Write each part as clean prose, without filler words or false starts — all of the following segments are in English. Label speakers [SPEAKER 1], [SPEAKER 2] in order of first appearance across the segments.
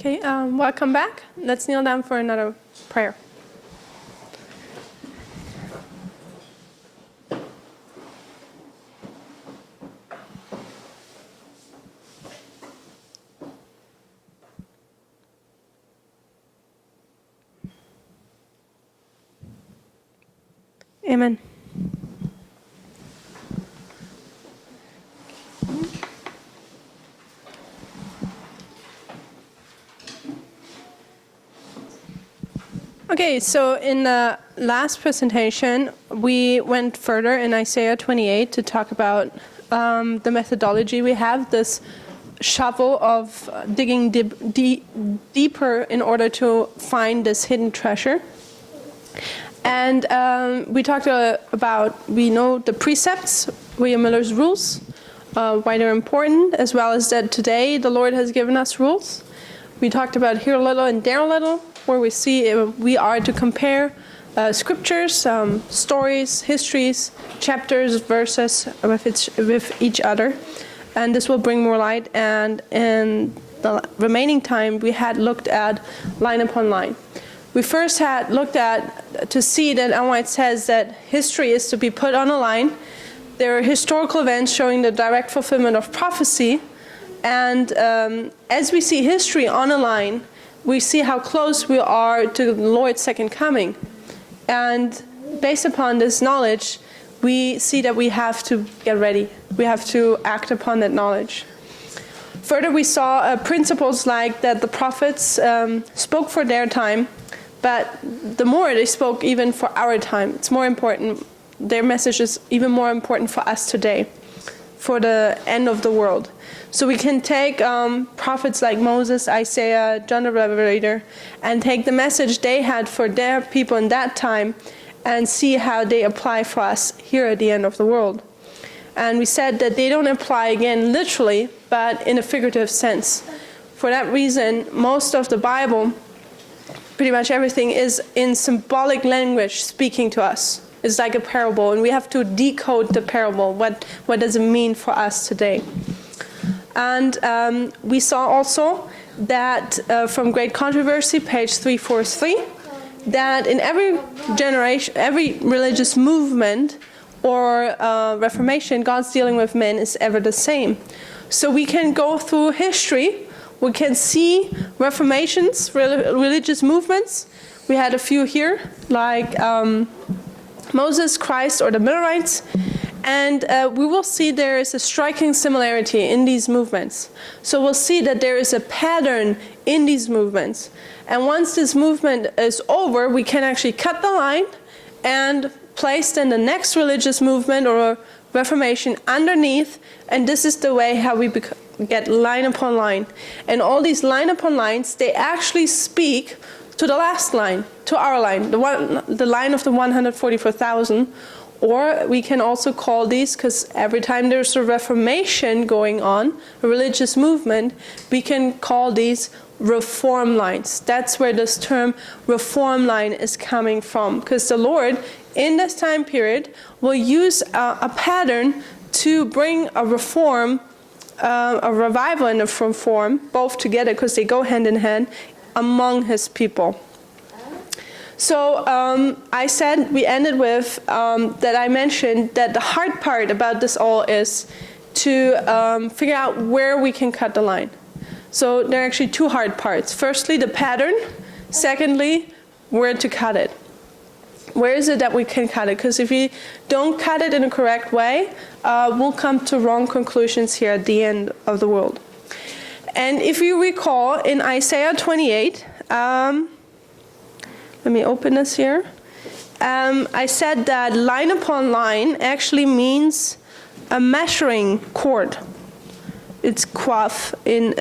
[SPEAKER 1] Okay, welcome back. Let's kneel down for another prayer. Amen. Okay, so in the last presentation, we went further in Isaiah 28 to talk about the methodology we have, this shovel of digging deeper in order to find this hidden treasure. And we talked about, we know the precepts, William Miller's rules, why they're important, as well as that today the Lord has given us rules. We talked about here a little and there a little, where we see we are to compare scriptures, stories, histories, chapters, verses with each other. And this will bring more light. And in the remaining time, we had looked at line upon line. We first had looked at to see that Ellen White says that history is to be put on a line. There are historical events showing the direct fulfillment of prophecy. And as we see history on a line, we see how close we are to the Lord's second coming. And based upon this knowledge, we see that we have to get ready. We have to act upon that knowledge. Further, we saw principles like that the prophets spoke for their time, but the more they spoke even for our time, it's more important. Their message is even more important for us today, for the end of the world. So we can take prophets like Moses, Isaiah, John the Revelator, and take the message they had for their people in that time and see how they apply for us here at the end of the world. And we said that they don't apply again literally, but in a figurative sense. For that reason, most of the Bible, pretty much everything, is in symbolic language speaking to us. It's like a parable, and we have to decode the parable. What does it mean for us today? And we saw also that from Great Controversy, page 343, that in every generation, every religious movement or Reformation, God's dealing with men is ever the same. So we can go through history, we can see Reformations, religious movements. We had a few here, like Moses, Christ, or the Millerites. And we will see there is a striking similarity in these movements. So we'll see that there is a pattern in these movements. And once this movement is over, we can actually cut the line and place then the next religious movement or Reformation underneath. And this is the way how we get line upon line. And all these line upon lines, they actually speak to the last line, to our line, the line of the 144,000. Or we can also call these, because every time there's a Reformation going on, a religious movement, we can call these reform lines. That's where this term reform line is coming from, because the Lord, in this time period, will use a pattern to bring a reform, a revival and a reform, both together, because they go hand in hand, among his people. So I said, we ended with that I mentioned that the hard part about this all is to figure out where we can cut the line. So there are actually two hard parts. Firstly, the pattern. Secondly, where to cut it. Where is it that we can cut it? Because if we don't cut it in a correct way, we'll come to wrong conclusions here at the end of the world. And if you recall, in Isaiah 28, let me open this here. I said that line upon line actually means a measuring cord. It's quaf in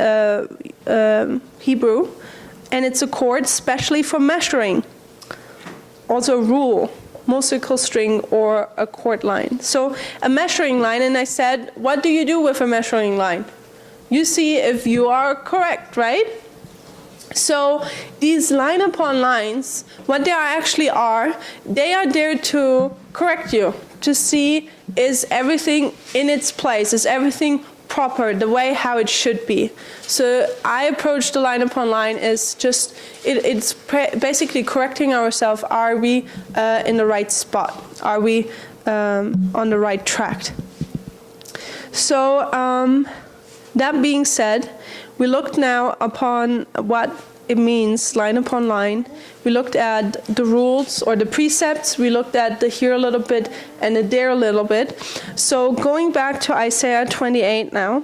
[SPEAKER 1] Hebrew, and it's a cord specially for measuring. Also a rule, musical string, or a cord line. So a measuring line, and I said, what do you do with a measuring line? You see if you are correct, right? So these line upon lines, what they actually are, they are there to correct you, to see is everything in its place, is everything proper, the way how it should be. So I approach the line upon line is just, it's basically correcting ourselves. Are we in the right spot? Are we on the right track? So that being said, we looked now upon what it means line upon line. We looked at the rules or the precepts. We looked at the here a little bit and the there a little bit. So going back to Isaiah 28 now,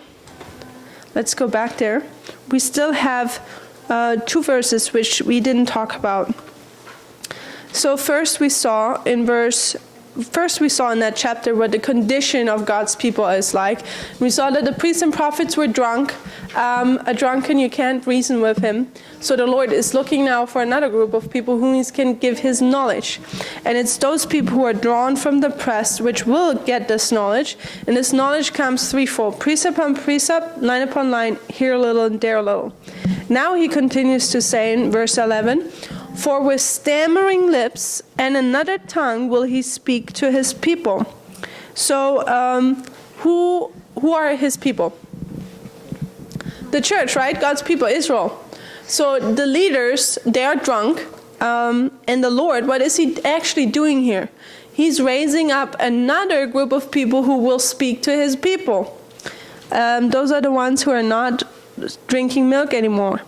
[SPEAKER 1] let's go back there. We still have 2 verses which we didn't talk about. So first we saw in that chapter what the condition of God's people is like. We saw that the priests and prophets were drunk. A drunken, you can't reason with him. So the Lord is looking now for another group of people whom he can give his knowledge. And it's those people who are drawn from the press which will get this knowledge. And this knowledge comes threefold: precept upon precept, line upon line, here a little and there a little. Now he continues to say in verse 11, "For with stammering lips and another tongue will he speak to his people." So who are his people? The church, right? God's people, Israel. So the leaders, they are drunk. And the Lord, what is he actually doing here? He's raising up another group of people who will speak to his people. Those are the ones who are not drinking milk anymore.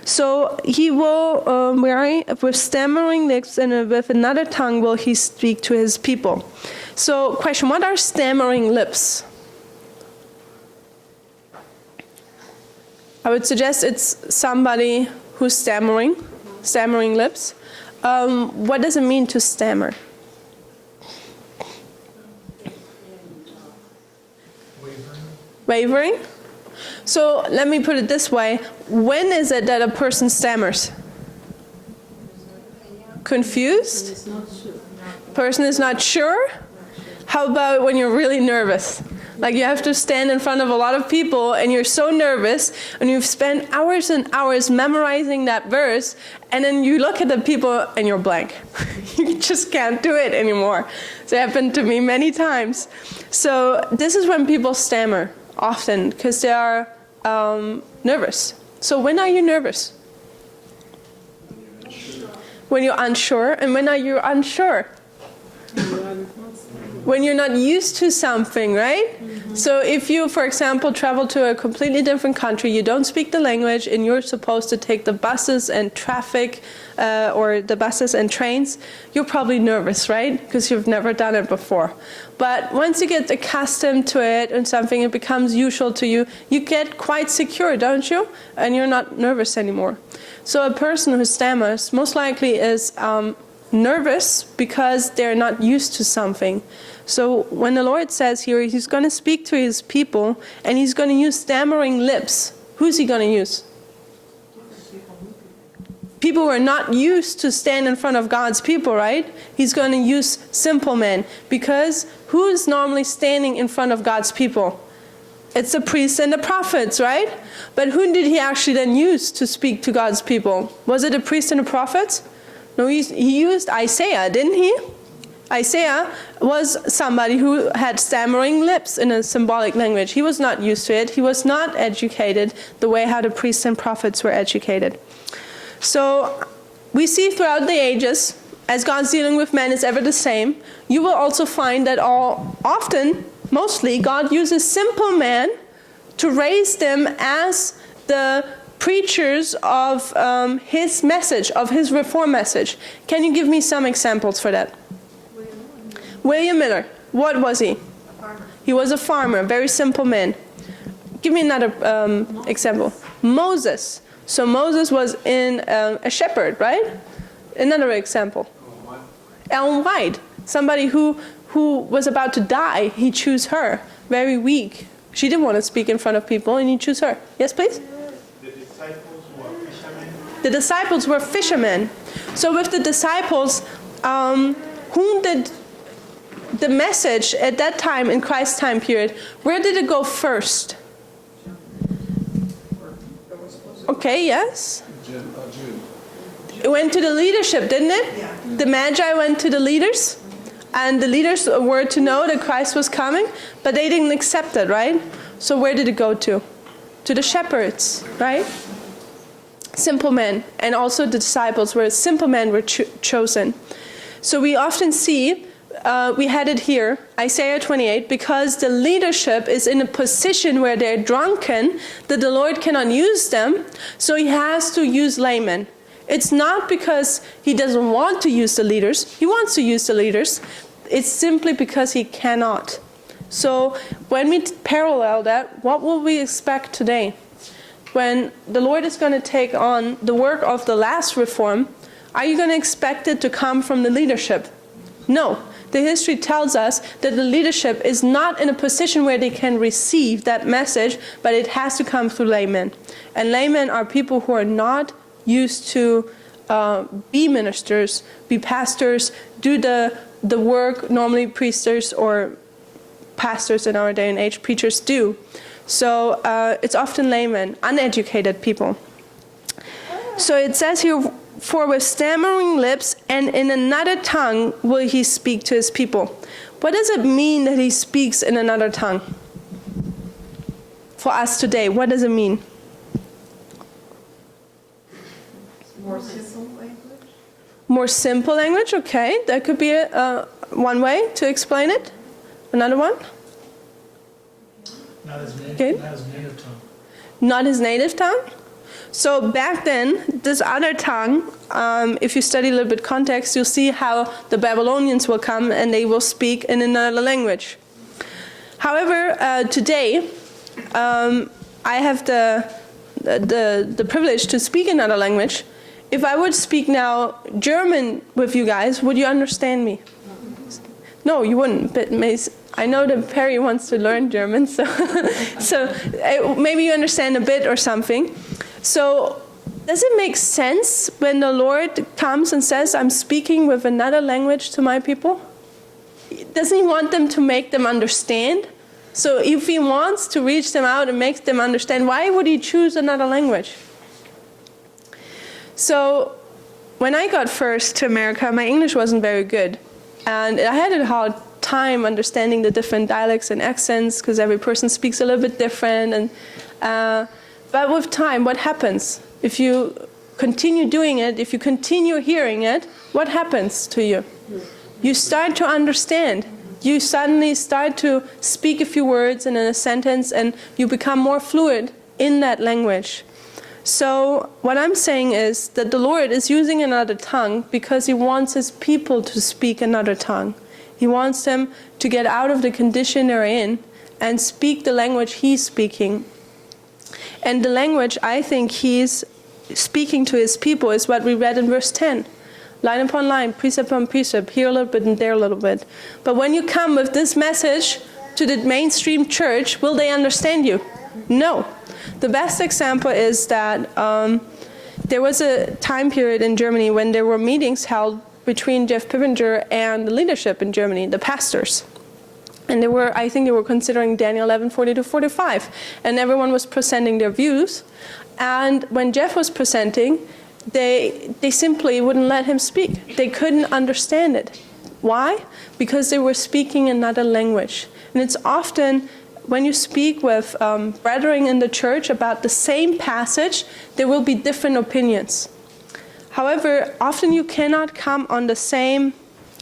[SPEAKER 1] So he will, with stammering lips and with another tongue will he speak to his people. So question, what are stammering lips? I would suggest it's somebody who's stammering lips. What does it mean to stammer? Wavering? So let me put it this way. When is it that a person stammers? Confused? Person is not sure? How about when you're really nervous? Like you have to stand in front of a lot of people and you're so nervous and you've spent hours and hours memorizing that verse and then you look at the people and you're blank. You just can't do it anymore. It's happened to me many times. So this is when people stammer often because they are nervous. So when are you nervous? When you're unsure. And when are you unsure? When you're not used to something, right? So if you, for example, travel to a completely different country, you don't speak the language, and you're supposed to take the buses and traffic, or the buses and trains, you're probably nervous, right? Because you've never done it before. But once you get accustomed to it and something, it becomes usual to you, you get quite secure, don't you? And you're not nervous anymore. So a person who stammers most likely is nervous because they're not used to something. So when the Lord says here he's going to speak to his people and he's going to use stammering lips, who's he going to use? People who are not used to stand in front of God's people, right? He's going to use simple men, because who is normally standing in front of God's people? It's the priests and the prophets, right? But who did he actually then use to speak to God's people? Was it the priests and the prophets? No, he used Isaiah, didn't he? Isaiah was somebody who had stammering lips in a symbolic language. He was not used to it. He was not educated the way how the priests and prophets were educated. So we see throughout the ages, as God's dealing with men is ever the same, you will also find that mostly, God uses simple men to raise them as the preachers of his message, of his reform message. Can you give me some examples for that? William Miller. What was he? A farmer. He was a farmer, very simple man. Give me another example. Moses. So Moses was a shepherd, right? Another example. Ellen White. Somebody who was about to die. He chose her. Very weak. She didn't want to speak in front of people, and he chose her. Yes, please?
[SPEAKER 2] The disciples were fishermen.
[SPEAKER 1] The disciples were fishermen. So with the disciples, whom did the message at that time, in Christ's time period, where did it go first? Okay, yes? It went to the leadership, didn't it? Yeah. The Magi went to the leaders. And the leaders were to know that Christ was coming, but they didn't accept it, right? So where did it go to? To the shepherds, right? Simple men. And also the disciples, where simple men were chosen. So we often see, we had it here, Isaiah 28, because the leadership is in a position where they're drunken, that the Lord cannot use them, so he has to use laymen. It's not because he doesn't want to use the leaders. He wants to use the leaders. It's simply because he cannot. So when we parallel that, what will we expect today? When the Lord is going to take on the work of the last reform, are you going to expect it to come from the leadership? No. The history tells us that the leadership is not in a position where they can receive that message, but it has to come through laymen. And laymen are people who are not used to be ministers, be pastors, do the work normally priesters or pastors in our day and age, preachers do. So it's often laymen, uneducated people. So it says here, for with stammering lips and in another tongue will he speak to his people. What does it mean that he speaks in another tongue? For us today, what does it mean?
[SPEAKER 3] More simple language?
[SPEAKER 1] More simple language, okay. That could be one way to explain it. Another one?
[SPEAKER 4] Not his native,
[SPEAKER 1] Okay.
[SPEAKER 4] not his native tongue.
[SPEAKER 1] Not his native tongue? So back then, this other tongue, if you study a little bit context, you'll see how the Babylonians will come and they will speak in another language. However, today, I have the privilege to speak another language. If I would speak now German with you guys, would you understand me? No, you wouldn't. But I know that Perry wants to learn German, so maybe you understand a bit or something. So does it make sense when the Lord comes and says, I'm speaking with another language to my people? Doesn't he want them to make them understand? So if he wants to reach them out and make them understand, why would he choose another language? So when I got first to America, my English wasn't very good. And I had a hard time understanding the different dialects and accents because every person speaks a little bit different. And but with time, what happens? If you continue doing it, if you continue hearing it, what happens to you? You start to understand. You suddenly start to speak a few words in a sentence and you become more fluid in that language. So what I'm saying is that the Lord is using another tongue because he wants his people to speak another tongue. He wants them to get out of the condition they're in and speak the language he's speaking. And the language I think he's speaking to his people is what we read in verse 10. Line upon line, precept upon precept, here a little bit and there a little bit. But when you come with this message to the mainstream church, will they understand you? No. The best example is that there was a time period in Germany when there were meetings held between Jeff Pippinger and the leadership in Germany, the pastors. And I think they were considering Daniel 11:40-45. And everyone was presenting their views. And when Jeff was presenting, they simply wouldn't let him speak. They couldn't understand it. Why? Because they were speaking another language. And it's often, when you speak with brethren in the church about the same passage, there will be different opinions. However, often you cannot come on the same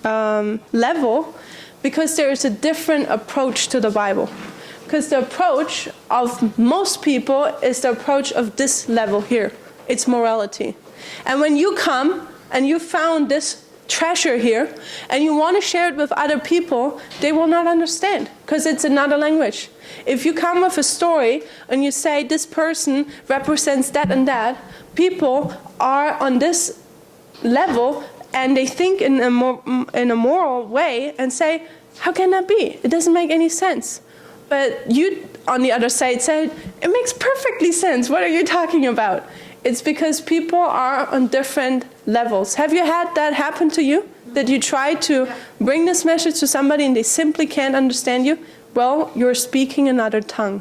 [SPEAKER 1] level because there is a different approach to the Bible. Because the approach of most people is the approach of this level here. It's morality. And when you come and you found this treasure here and you want to share it with other people, they will not understand because it's another language. If you come with a story and you say this person represents that and that, people are on this level and they think in a moral way and say, how can that be? It doesn't make any sense. But you, on the other side, said, it makes perfectly sense. What are you talking about? It's because people are on different levels. Have you had that happen to you? That you try to bring this message to somebody and they simply can't understand you? Well, you're speaking another tongue.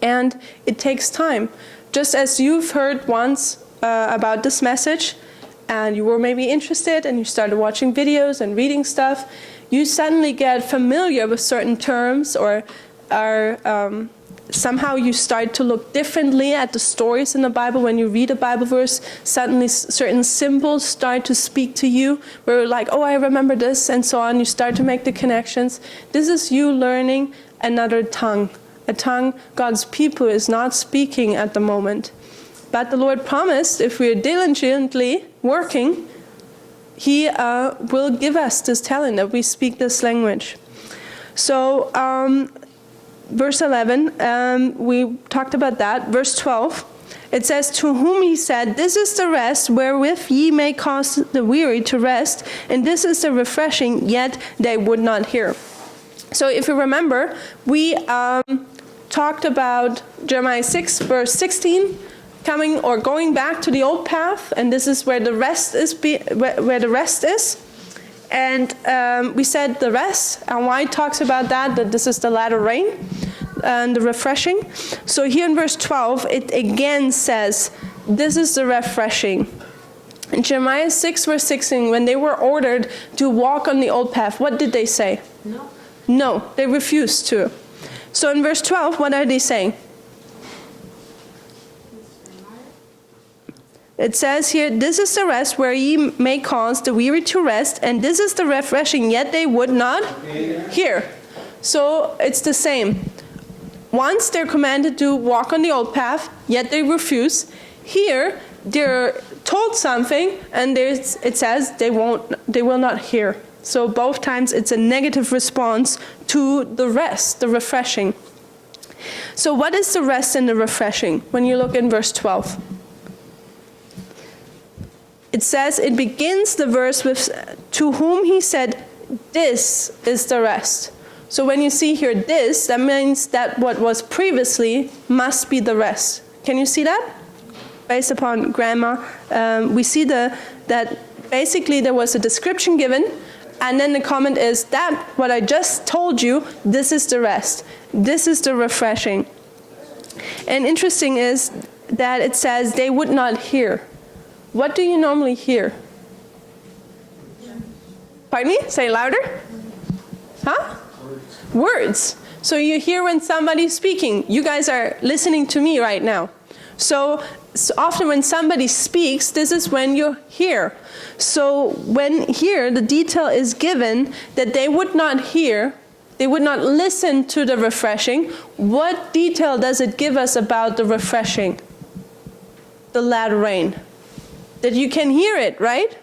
[SPEAKER 1] And it takes time. Just as you've heard once about this message, and you were maybe interested and you started watching videos and reading stuff, you suddenly get familiar with certain terms or are somehow you start to look differently at the stories in the Bible. When you read a Bible verse, suddenly certain symbols start to speak to you, where you're like, oh, I remember this, and so on. You start to make the connections. This is you learning another tongue, a tongue God's people is not speaking at the moment. But the Lord promised, if we're diligently working, He will give us this talent that we speak this language. So, verse 11, we talked about that. Verse 12, it says, to whom He said, this is the rest wherewith ye may cause the weary to rest, and this is the refreshing, yet they would not hear. So if you remember, we talked about Jeremiah 6, verse 16, coming or going back to the old path, and this is where the rest is. Where the rest is. And we said the rest, and why it talks about that this is the latter rain and the refreshing. So here in verse 12, it again says, this is the refreshing. In Jeremiah 6, verse 16, when they were ordered to walk on the old path, what did they say?
[SPEAKER 3] No.
[SPEAKER 1] No, they refused to. So in verse 12, what are they saying? It says here, this is the rest where ye may cause the weary to rest, and this is the refreshing, yet they would not hear. So it's the same. Once they're commanded to walk on the old path, yet they refuse. Here, they're told something, and it says they will not hear. So both times it's a negative response to the rest, the refreshing. So what is the rest and the refreshing when you look in verse 12? It says, it begins the verse with, to whom He said, this is the rest. So when you see here this, that means that what was previously must be the rest. Can you see that? Based upon grammar, we see that basically there was a description given, and then the comment is that what I just told you, this is the rest. This is the refreshing. And interesting is that it says they would not hear. What do you normally hear? Pardon me? Say louder. Huh? Words. So you hear when somebody's speaking. You guys are listening to me right now. So often when somebody speaks, this is when you hear. So when here the detail is given that they would not hear, they would not listen to the refreshing, what detail does it give us about the refreshing? The latter rain. That you can hear it, right?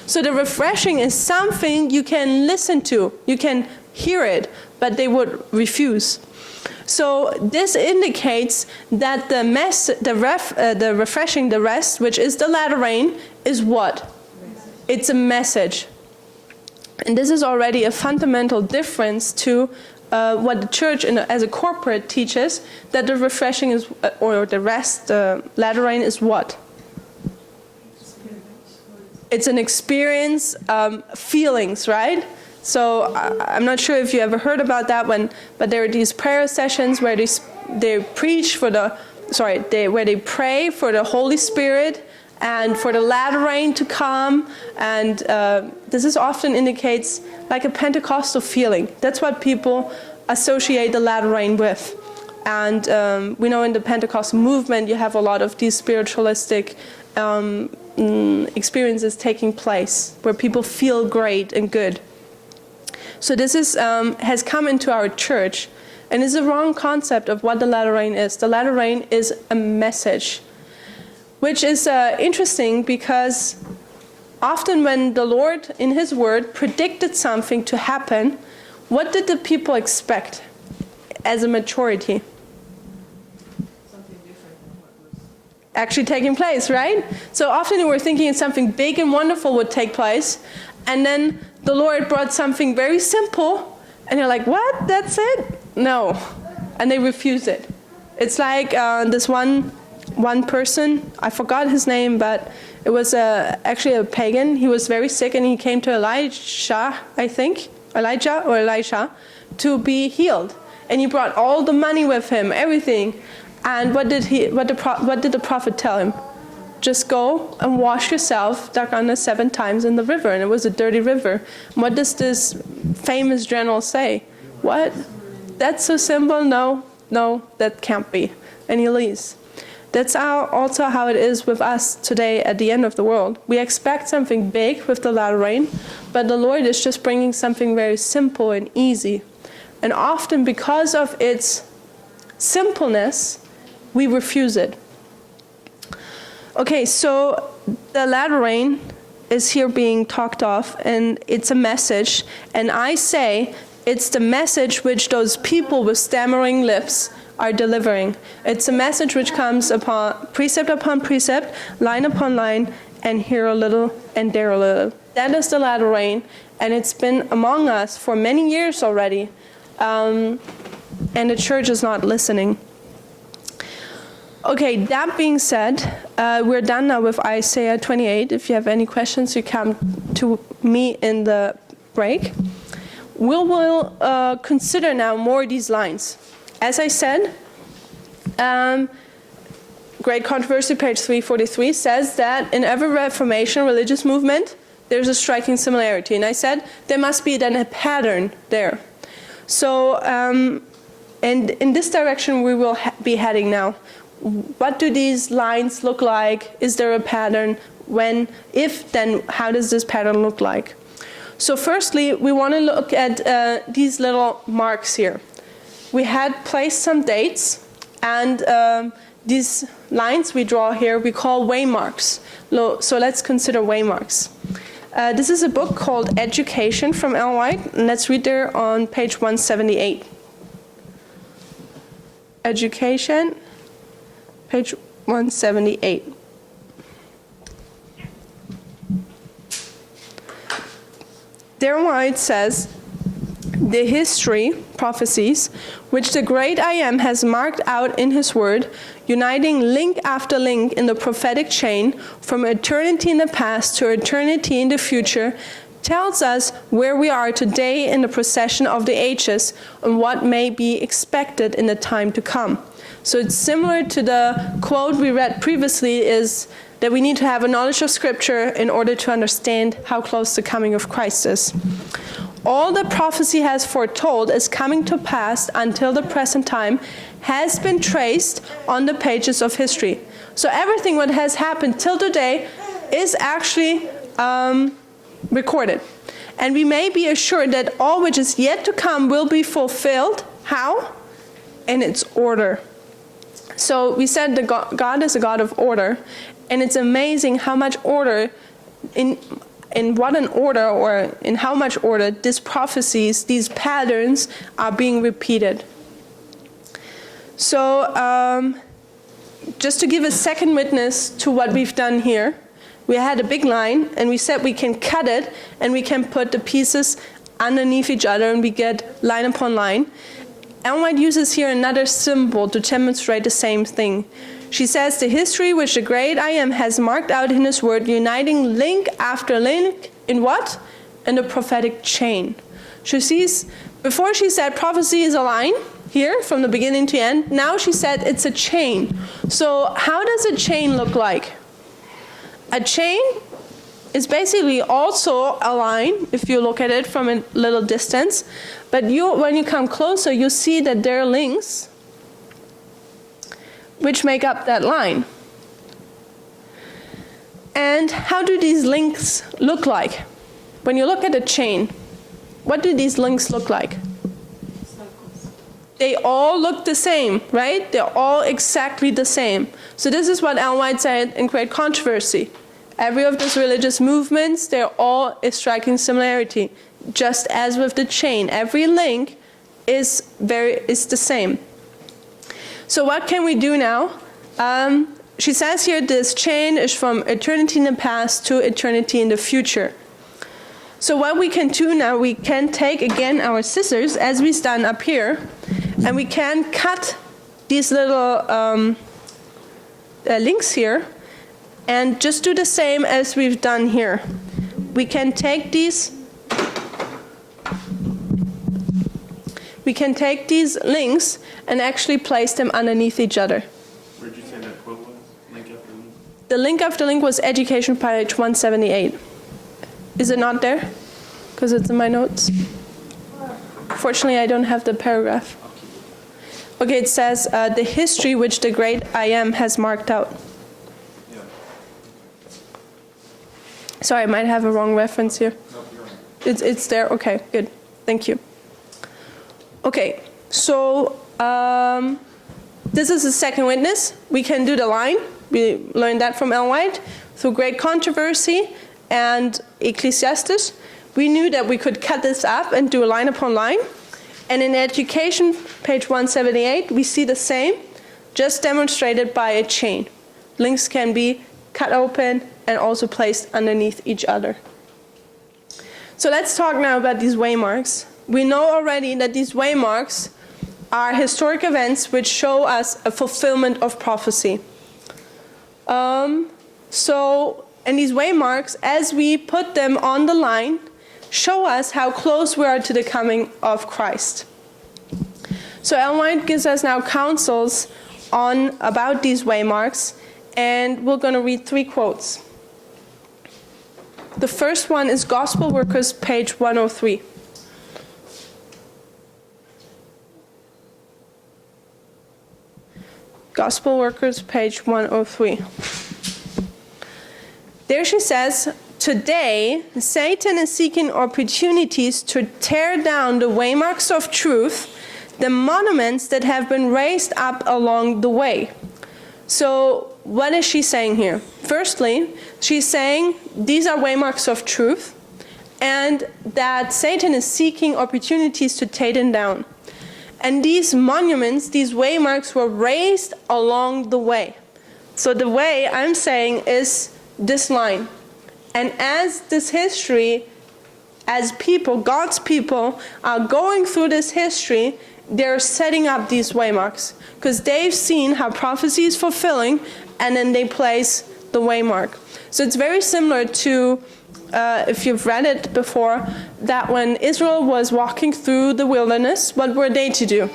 [SPEAKER 1] So the refreshing is something you can listen to. You can hear it, but they would refuse. So this indicates that the refreshing, the rest, which is the latter rain, is what? It's a message. And this is already a fundamental difference to what the church as a corporate teaches, that the refreshing is, or the rest, the latter rain is what? It's an experience, feelings, right? So I'm not sure if you ever heard about that but there are these prayer sessions where they preach for where they pray for the Holy Spirit and for the latter rain to come, and this is often indicates like a Pentecostal feeling. That's what people associate the latter rain with. And we know in the Pentecostal movement you have a lot of these spiritualistic experiences taking place where people feel great and good. So this has come into our church, and is a wrong concept of what the latter rain is. The latter rain is a message, which is interesting because often when the Lord in His Word predicted something to happen, what did the people expect as a maturity? Actually taking place, right? So often they were thinking something big and wonderful would take place, and then the Lord brought something very simple, and you're like, what? That's it? No. And they refuse it. It's like this one person, I forgot his name, but it was actually a pagan. He was very sick, and he came to Elijah, to be healed. And he brought all the money with him, everything. And what did the prophet tell him? just go and wash yourself Dagana 7 times in the river, and it was a dirty river. What does this famous general say? What? That's so simple? No, that can't be. And he leaves. That's also how it is with us today at the end of the world. We expect something big with the latter rain, but the Lord is just bringing something very simple and easy. And often because of its simpleness, we refuse it. Okay, so the latter rain is here being talked of, and it's a message. And I say it's the message which those people with stammering lips are delivering. It's a message which comes upon precept, line upon line, and here a little and there a little. That is the latter rain, and it's been among us for many years already, and the church is not listening. Okay, that being said, we're done now with Isaiah 28. If you have any questions, you come to me in the break. We will consider now more of these lines. As I said, Great Controversy, page 343, says that in every Reformation religious movement, there's a striking similarity. And I said there must be then a pattern there. So, and in this direction we will be heading now. What do these lines look like? Is there a pattern? When? If, then how does this pattern look like? So firstly, we want to look at these little marks here. We had placed some dates, and these lines we draw here we call waymarks. So let's consider waymarks. This is a book called Education from Ellen White, and let's read there on page 178. Education, page 178. There White says, the history, prophecies, which the great I Am has marked out in his word, uniting link after link in the prophetic chain from eternity in the past to eternity in the future, tells us where we are today in the procession of the ages and what may be expected in the time to come. So it's similar to the quote we read previously, is that we need to have a knowledge of Scripture in order to understand how close the coming of Christ is. All that prophecy has foretold is coming to pass until the present time has been traced on the pages of history. So everything what has happened till today is actually recorded. And we may be assured that all which is yet to come will be fulfilled. How? In its order. So we said that God is a God of order, and it's amazing how much order, in what an order, or in how much order these prophecies, these patterns are being repeated. So just to give a second witness to what we've done here, we had a big line, and we said we can cut it, and we can put the pieces underneath each other, and we get line upon line. Ellen White uses here another symbol to demonstrate the same thing. She says, the history which the great I Am has marked out in his word, uniting link after link in what? In the prophetic chain. She sees, before she said prophecy is a line, here, from the beginning to end. Now she said it's a chain. So how does a chain look like? A chain is basically also a line, if you look at it from a little distance. But when you come closer, you see that there are links which make up that line. And how do these links look like? When you look at a chain, what do these links look like?
[SPEAKER 3] Cycles.
[SPEAKER 1] They all look the same, right? They're all exactly the same. So this is what Ellen White said in Great Controversy. Every of these religious movements, they're all a striking similarity. Just as with the chain, every link is the same. So what can we do now? She says here this chain is from eternity in the past to eternity in the future. So what we can do now, we can take again our scissors, as we've done up here, and we can cut these little links here, and just do the same as we've done here. We can take these links and actually place them underneath each other.
[SPEAKER 2] Where'd you say that quote was? Link after link?
[SPEAKER 1] The link after link was education page 178. Is it not there? Because it's in my notes. Fortunately, I don't have the paragraph. Okay, it says the history which the great I Am has marked out.
[SPEAKER 2] Yeah.
[SPEAKER 1] Sorry, I might have a wrong reference here.
[SPEAKER 2] No, you're right.
[SPEAKER 1] It's there? Okay, good. Thank you. Okay, so this is the second witness. We can do the line. We learned that from Ellen White. Through great controversy and Ecclesiastes, we knew that we could cut this up and do a line upon line. And in education, page 178, we see the same, just demonstrated by a chain. Links can be cut open and also placed underneath each other. So let's talk now about these waymarks. We know already that these waymarks are historic events which show us a fulfillment of prophecy. And these waymarks, as we put them on the line, show us how close we are to the coming of Christ. So Ellen White gives us now counsels about these waymarks, and we're going to read 3 quotes. The first one is Gospel Workers, page 103. Gospel Workers, page 103. There she says, today, Satan is seeking opportunities to tear down the waymarks of truth, the monuments that have been raised up along the way. So what is she saying here? Firstly, she's saying these are waymarks of truth, and that Satan is seeking opportunities to tear them down. And these monuments, these waymarks, were raised along the way. So the way, I'm saying, is this line. And as this history, as people, God's people, are going through this history, they're setting up these waymarks. Because they've seen how prophecy is fulfilling, and then they place the waymark. So it's very similar to, if you've read it before, that when Israel was walking through the wilderness, what were they to do?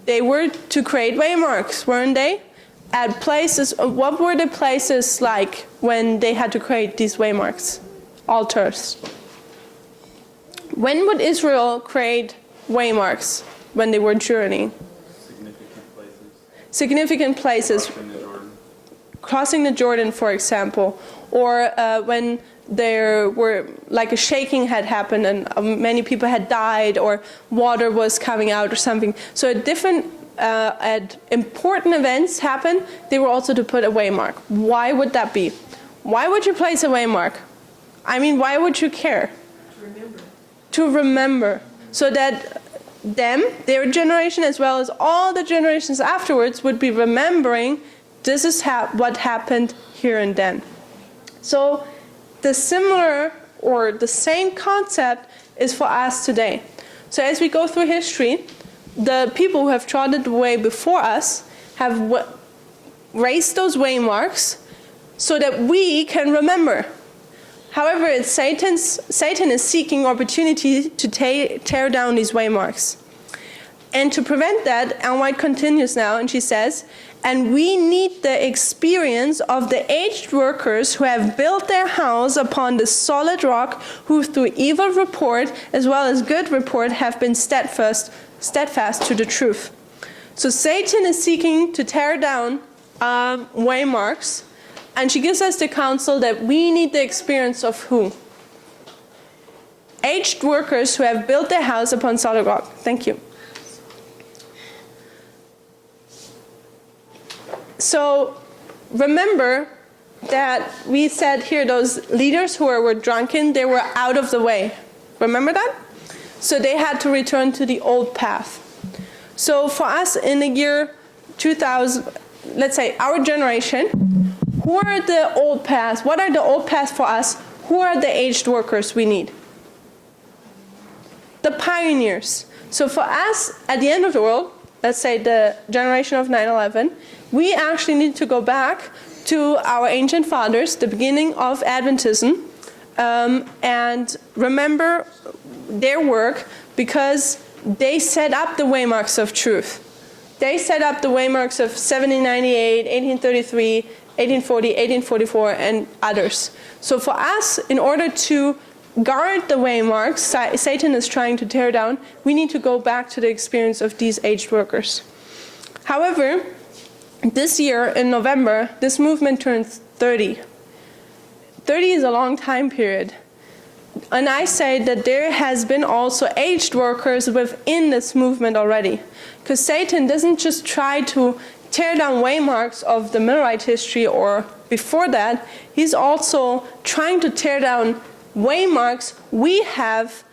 [SPEAKER 1] They were to create waymarks, weren't they? At places, what were the places like when they had to create these waymarks? Altars. When would Israel create waymarks? When they were journeying?
[SPEAKER 2] Significant places.
[SPEAKER 1] Significant places.
[SPEAKER 2] Crossing the Jordan.
[SPEAKER 1] Crossing the Jordan, for example. Or when there were, like a shaking had happened and many people had died, or water was coming out or something. So at different important events happen, they were also to put a waymark. Why would that be? Why would you place a waymark? I mean, why would you care?
[SPEAKER 3] To remember.
[SPEAKER 1] To remember. So that their generation, as well as all the generations afterwards, would be remembering this is what happened here and then. So the similar or the same concept is for us today. So as we go through history, the people who have trodden the way before us have raised those waymarks so that we can remember. However, it's Satan is seeking opportunity to tear down these waymarks. And to prevent that, Ellen White continues now, and she says, and we need the experience of the aged workers who have built their house upon the solid rock, who through evil report as well as good report have been steadfast to the truth. So Satan is seeking to tear down waymarks, and she gives us the counsel that we need the experience of who? Aged workers who have built their house upon solid rock. Thank you. So remember that we said here those leaders who were drunken, they were out of the way. Remember that? So they had to return to the old path. So for us in the year 2000, let's say our generation, who are the old paths? What are the old paths for us? Who are the aged workers we need? The pioneers. So for us, at the end of the world, let's say the generation of 9/11, we actually need to go back to our ancient fathers, the beginning of Adventism, and remember their work, because they set up the waymarks of truth. They set up the waymarks of 1798, 1833, 1840, 1844, and others. So for us, in order to guard the waymarks Satan is trying to tear down, we need to go back to the experience of these aged workers. However, this year in November, this movement turns 30. 30 is a long time period. And I say that there has been also aged workers within this movement already. Because Satan doesn't just try to tear down waymarks of the Millerite history or before that, he's also trying to tear down waymarks we have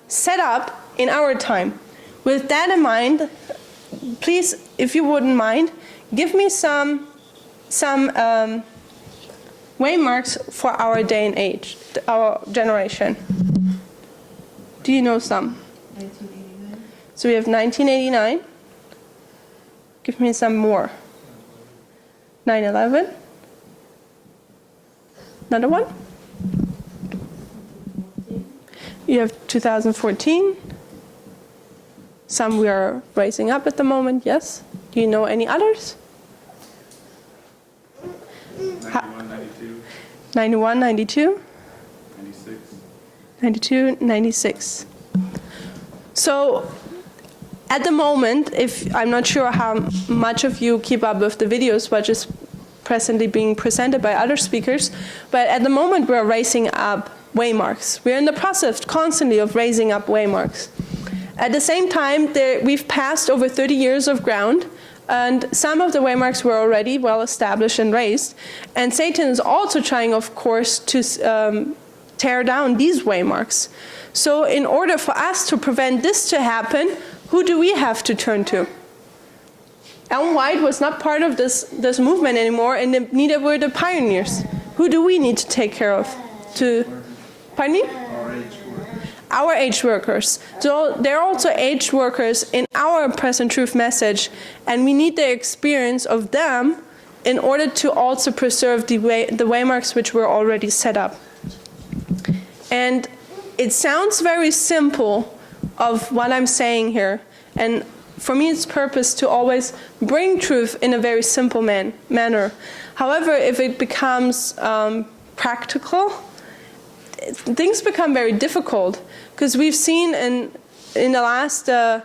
[SPEAKER 1] set up in our time. With that in mind, please, if you wouldn't mind, give me some waymarks for our day and age, our generation. Do you know some?
[SPEAKER 3] 1989.
[SPEAKER 1] So we have 1989. Give me some more. 9/11. Another one? You have 2014. Some we are raising up at the moment, yes. Do you know any others?
[SPEAKER 2] 91, 92,
[SPEAKER 1] 91, 92,
[SPEAKER 2] 96.
[SPEAKER 1] 92, 96. So at the moment, if I'm not sure how much of you keep up with the videos, which is presently being presented by other speakers, but at the moment we're raising up waymarks. We're in the process constantly of raising up waymarks. At the same time, we've passed over 30 years of ground, and some of the waymarks were already well established and raised. And Satan is also trying, of course, to tear down these waymarks. So in order for us to prevent this to happen, who do we have to turn to? Ellen White was not part of this movement anymore, and neither were the pioneers. Who do we need to take care of? Pardon me? Our age workers. So they're also age workers in our present truth message, and we need the experience of them in order to also preserve the waymarks which were already set up. And it sounds very simple of what I'm saying here, and for me it's purpose to always bring truth in a very simple manner. However, if it becomes practical, things become very difficult, because we've seen in the last 5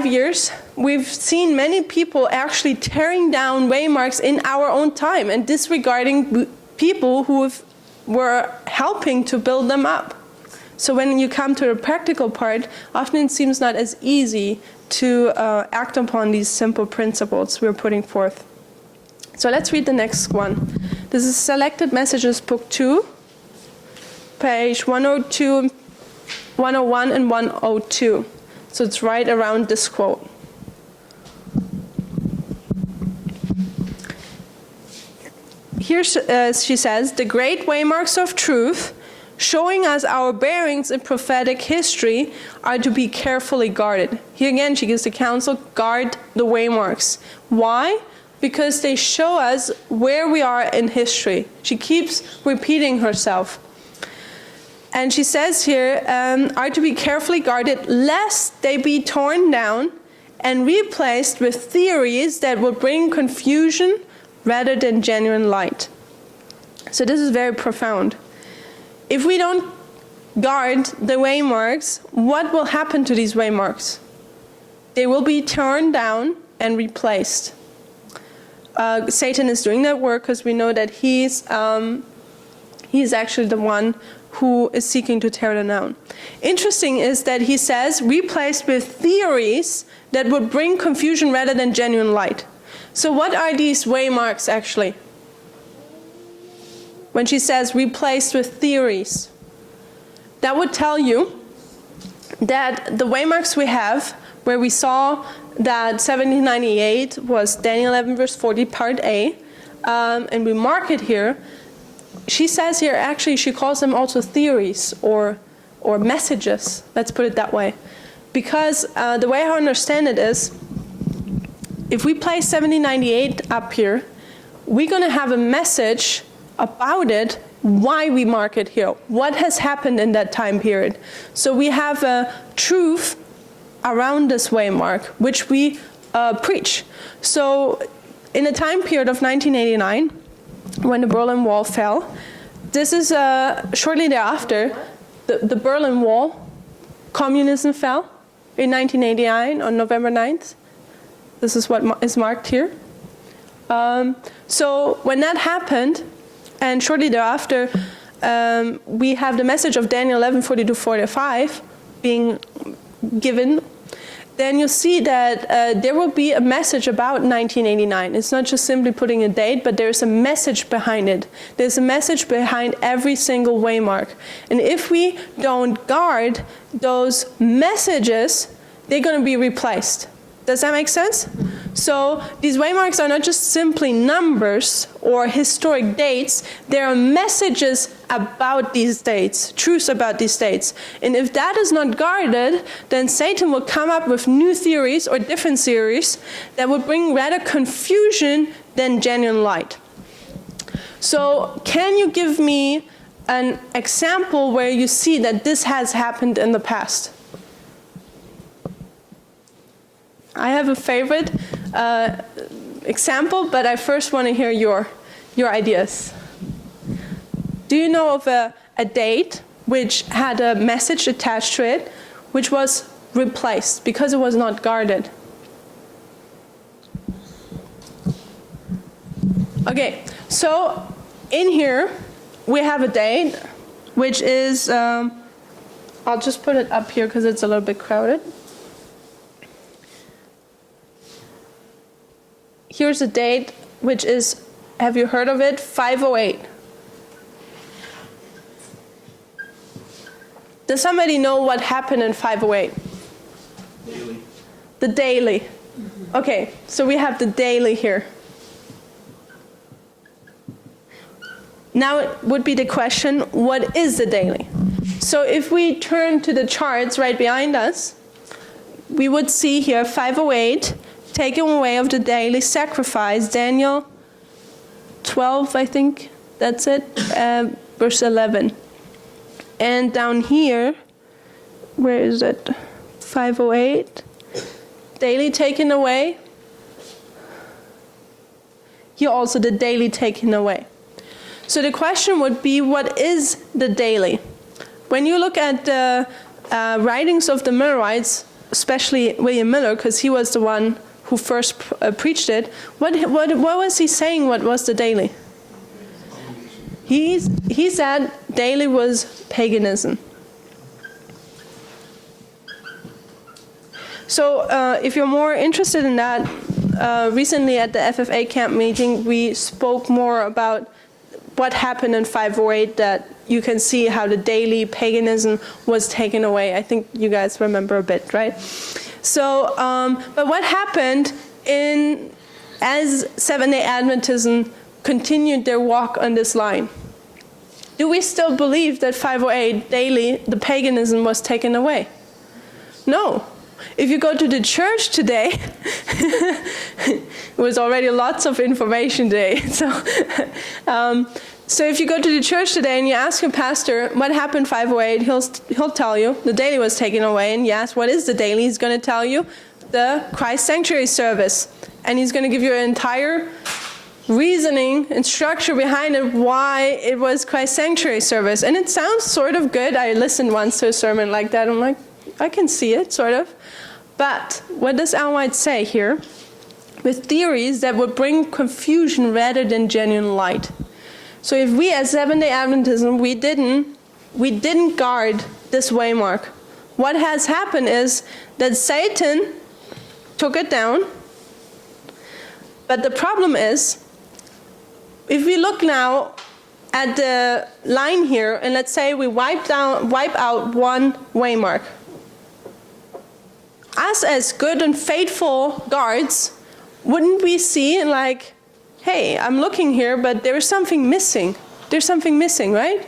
[SPEAKER 1] years, we've seen many people actually tearing down waymarks in our own time and disregarding people who were helping to build them up. So when you come to the practical part, often it seems not as easy to act upon these simple principles we're putting forth. So let's read the next one. This is Selected Messages, Book 2, page 102, 101, and 102. So it's right around this quote. Here she says, "The great waymarks of truth, showing us our bearings in prophetic history, are to be carefully guarded." Here again, she gives the counsel, guard the waymarks. Why? Because they show us where we are in history. She keeps repeating herself. And she says here, are to be carefully guarded, lest they be torn down and replaced with theories that will bring confusion rather than genuine light. So this is very profound. If we don't guard the waymarks, what will happen to these waymarks? They will be torn down and replaced. Satan is doing that work because we know that he's actually the one who is seeking to tear them down. Interesting is that he says, replaced with theories that would bring confusion rather than genuine light. So what are these waymarks actually? When she says replaced with theories, that would tell you that the waymarks we have, where we saw that 1798 was Daniel 11 verse 40 part A, and we mark it here, she says here, actually she calls them also theories or messages, let's put it that way. Because the way I understand it is, if we place 1798 up here, we're going to have a message about it, why we mark it here, what has happened in that time period. So we have a truth around this waymark, which we preach. So in a time period of 1989, when the Berlin Wall fell, this is shortly thereafter, the Berlin Wall, communism fell in 1989 on November 9th. This is what is marked here. So when that happened, and shortly thereafter, we have the message of Daniel 11:42-45 being given, then you'll see that there will be a message about 1989. It's not just simply putting a date, but there's a message behind it. There's a message behind every single waymark. And if we don't guard those messages, they're going to be replaced. Does that make sense? So these waymarks are not just simply numbers or historic dates. There are messages about these dates, truths about these dates. And if that is not guarded, then Satan will come up with new theories or different theories that would bring rather confusion than genuine light. So can you give me an example where you see that this has happened in the past? I have a favorite example, but I first want to hear your ideas. Do you know of a date which had a message attached to it, which was replaced because it was not guarded? Okay, so in here we have a date, which is, I'll just put it up here because it's a little bit crowded. Here's a date, which is, have you heard of it? 508. Does somebody know what happened in 508?
[SPEAKER 2] Daily.
[SPEAKER 1] The daily. Okay, so we have the daily here. Now it would be the question, what is the daily? So if we turn to the charts right behind us, we would see here 508, taken away of the daily sacrifice, Daniel 12, I think, that's it, verse 11. And down here, where is it? 508, daily taken away. Here also the daily taken away. So the question would be, what is the daily? When you look at the writings of the Millerites, especially William Miller, because he was the one who first preached it, what was he saying? What was the daily? He said daily was paganism. So if you're more interested in that, recently at the FFA camp meeting, we spoke more about what happened in 508, that you can see how the daily paganism was taken away. I think you guys remember a bit, right? So, but what happened as Seventh-day Adventism continued their walk on this line? Do we still believe that 508 daily, the paganism was taken away? No. If you go to the church today, it was already lots of information today. So if you go to the church today and you ask your pastor what happened 508, he'll tell you the daily was taken away. And you ask what is the daily, he's going to tell you the Christ Sanctuary service, and he's going to give you an entire reasoning and structure behind it why it was Christ Sanctuary service. And it sounds sort of good. I listened once to a sermon like that. I'm like, I can see it, sort of. But what does Ellen White say here? With theories that would bring confusion rather than genuine light. So if we as Seventh-day Adventism, we didn't guard this waymark, what has happened is that Satan took it down. But the problem is, if we look now at the line here, and let's say we wipe out one waymark. Us as good and faithful guards, wouldn't we see like, hey, I'm looking here, but there's something missing. There's something missing, right?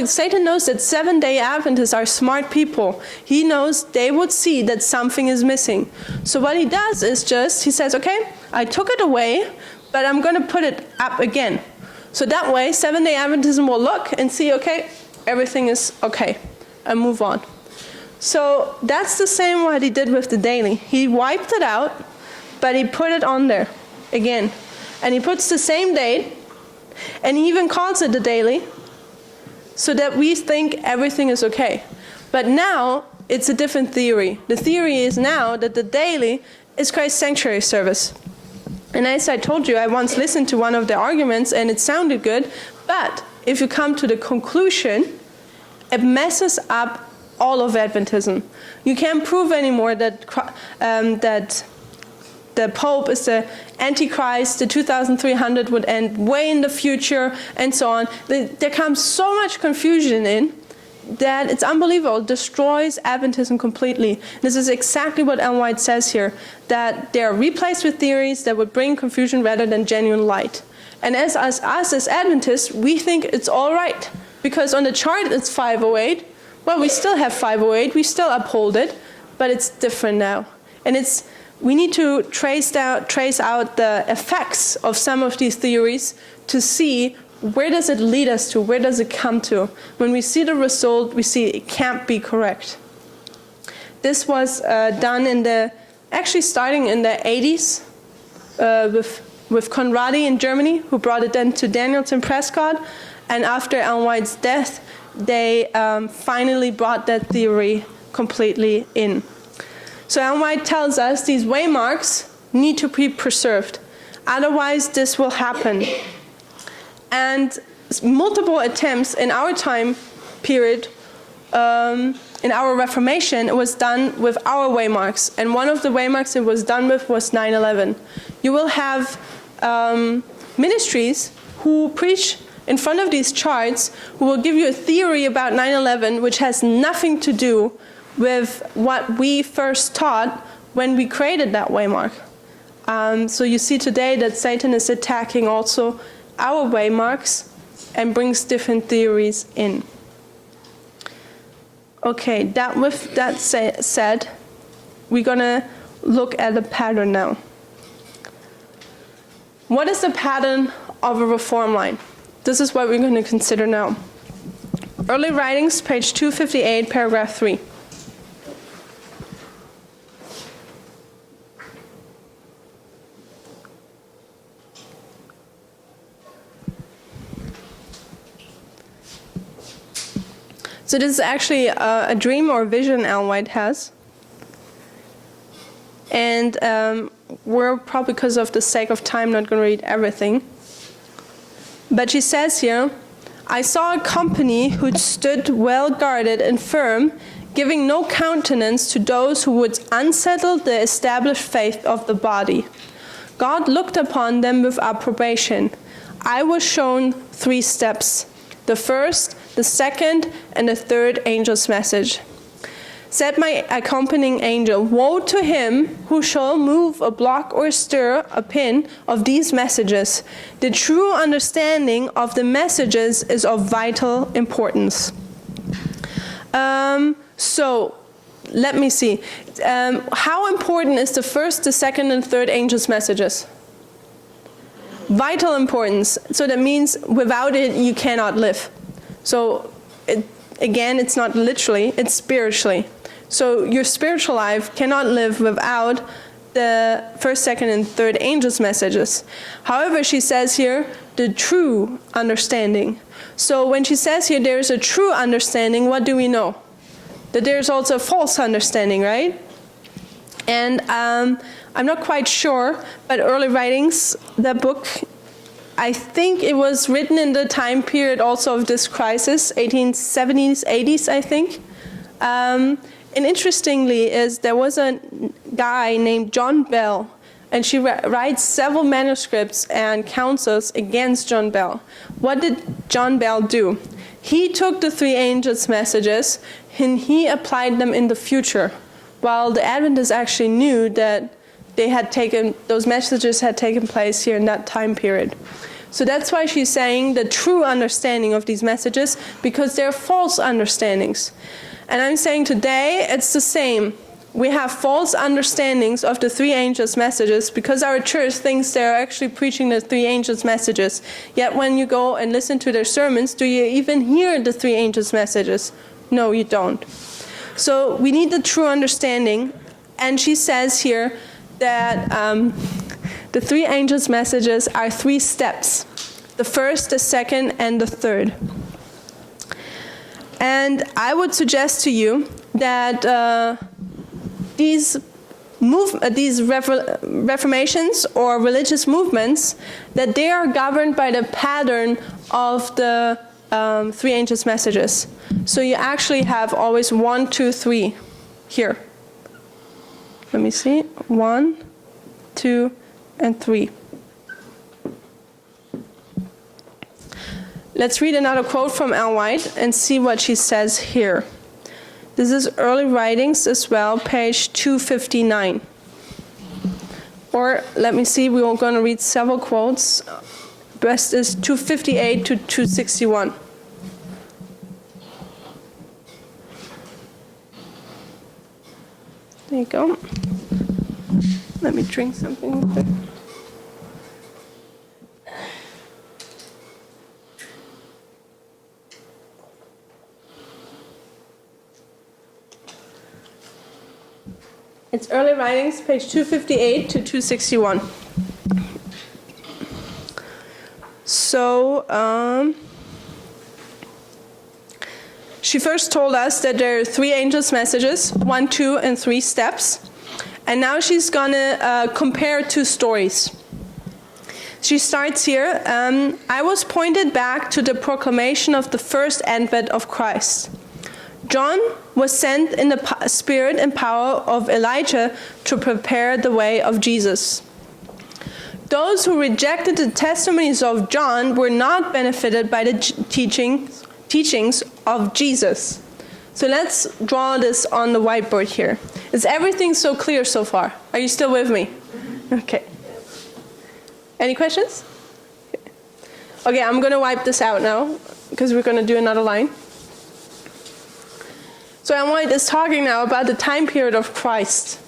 [SPEAKER 1] Satan knows that Seventh-day Adventists are smart people. He knows they would see that something is missing. So what he does is he says, okay, I took it away, but I'm going to put it up again. So that way, Seventh-day Adventism will look and see, okay, everything is okay, and move on. So that's the same what he did with the daily. He wiped it out, but he put it on there. again. And he puts the same date, and he even calls it the daily, so that we think everything is okay. But now, it's a different theory. The theory is now that the daily is Christ's sanctuary service. And as I told you, I once listened to one of the arguments, and it sounded good, but if you come to the conclusion, it messes up all of Adventism. You can't prove anymore that that the Pope is the Antichrist, the 2300 would end way in the future, and so on. There comes so much confusion in that it's unbelievable. It destroys Adventism completely. This is exactly what Ellen White says here, that they are replaced with theories that would bring confusion rather than genuine light. And as us as Adventists, we think it's all right, because on the chart it's 508. Well, we still have 508, we still uphold it, but it's different now. And we need to trace out the effects of some of these theories to see where does it lead us to, where does it come to. When we see the result, we see it can't be correct. This was done actually starting in the 80s with Conradi in Germany, who brought it then to Danielson Prescott. And after Ellen White's death, they finally brought that theory completely in. So Ellen White tells us these waymarks need to be preserved. Otherwise, this will happen. And multiple attempts in our time period, in our Reformation, it was done with our waymarks. And one of the waymarks it was done with was 9/11. You will have ministries who preach in front of these charts, who will give you a theory about 9/11 which has nothing to do with what we first taught when we created that waymark. So you see today that Satan is attacking also our waymarks and brings different theories in. Okay, with that said, we're going to look at the pattern now. What is the pattern of a reform line? This is what we're going to consider now. Early Writings, page 258, paragraph 3. So this is actually a dream or vision Ellen White has. And we're probably, because of the sake of time, not going to read everything. But she says here, I saw a company who stood well guarded and firm, giving no countenance to those who would unsettle the established faith of the body. God looked upon them with approbation. I was shown 3 steps. The first, the second, and the third angel's message. Said my accompanying angel, woe to him who shall move a block or stir a pin of these messages. The true understanding of the messages is of vital importance. So, let me see. How important is the first, the second, and third angel's messages? Vital importance. So that means without it, you cannot live. So, again, it's not literally, it's spiritually. So your spiritual life cannot live without the first, second, and third angel's messages. However, she says here, the true understanding. So when she says here there is a true understanding, what do we know? That there's also a false understanding, right? And I'm not quite sure, but Early Writings, the book, I think it was written in the time period also of this crisis, 1870s, 80s, I think. And interestingly, there was a guy named John Bell, and she writes several manuscripts and counsels against John Bell. What did John Bell do? He took the 3 angels' messages and he applied them in the future, while the Adventists actually knew that those messages had taken place here in that time period. So that's why she's saying the true understanding of these messages, because they're false understandings. And I'm saying today it's the same. We have false understandings of the 3 angels' messages because our church thinks they're actually preaching the 3 angels' messages. Yet when you go and listen to their sermons, do you even hear the 3 angels' messages? No, you don't. So we need the true understanding. And she says here that The three angels' messages are 3 steps. The first, the second, and the third. And I would suggest to you that these reformations or religious movements, that they are governed by the pattern of the 3 angels' messages. So you actually have always 1, 2, 3 here. Let me see. 1, 2, and 3. Let's read another quote from Ellen White and see what she says here. This is Early Writings as well, page 259. Or let me see, we're going to read several quotes. Best is 258 to 261. There you go. Let me drink something with it. It's Early Writings, page 258 to 261. So, she first told us that there are 3 angels' messages, 1, 2, and 3 steps. And now she's going to compare 2 stories. She starts here, I was pointed back to the proclamation of the first advent of Christ. John was sent in the spirit and power of Elijah to prepare the way of Jesus. Those who rejected the testimonies of John were not benefited by the teachings of Jesus. So let's draw this on the whiteboard here. Is everything so clear so far? Are you still with me? Okay. Any questions? Okay, I'm going to wipe this out now because we're going to do another line. So Ellen White is talking now about the time period of Christ.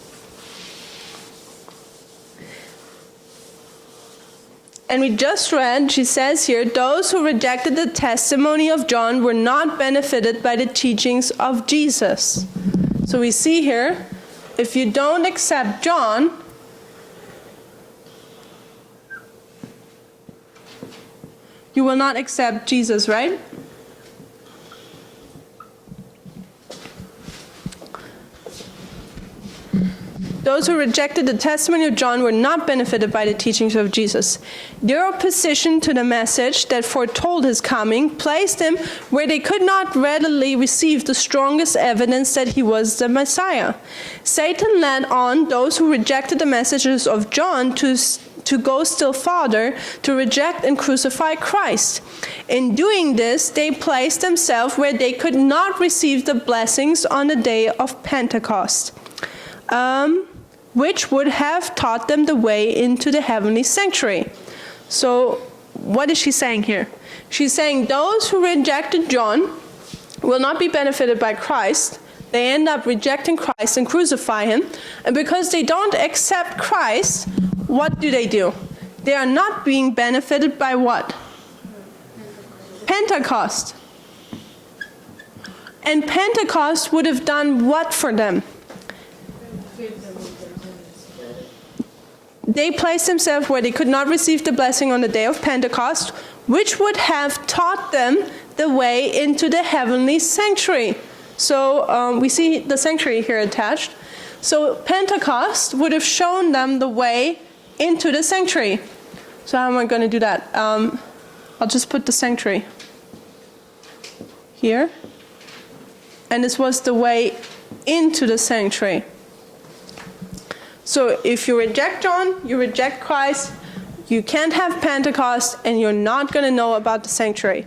[SPEAKER 1] And we just read, she says here, those who rejected the testimony of John were not benefited by the teachings of Jesus. So we see here, if you don't accept John, you will not accept Jesus, right? Those who rejected the testimony of John were not benefited by the teachings of Jesus. Their opposition to the message that foretold his coming placed him where they could not readily receive the strongest evidence that he was the Messiah. Satan led on those who rejected the messages of John to go still farther, to reject and crucify Christ. In doing this, they placed themselves where they could not receive the blessings on the day of Pentecost. Which would have taught them the way into the heavenly sanctuary. So, what is she saying here? She's saying those who rejected John will not be benefited by Christ. They end up rejecting Christ and crucify him. And because they don't accept Christ, what do? They are not being benefited by what? Pentecost. And Pentecost would have done what for them? They placed themselves where they could not receive the blessing on the day of Pentecost, which would have taught them the way into the heavenly sanctuary. So we see the sanctuary here attached. So Pentecost would have shown them the way into the sanctuary. So how am I going to do that? I'll just put the sanctuary here. And this was the way into the sanctuary. So if you reject John, you reject Christ, you can't have Pentecost, and you're not going to know about the sanctuary.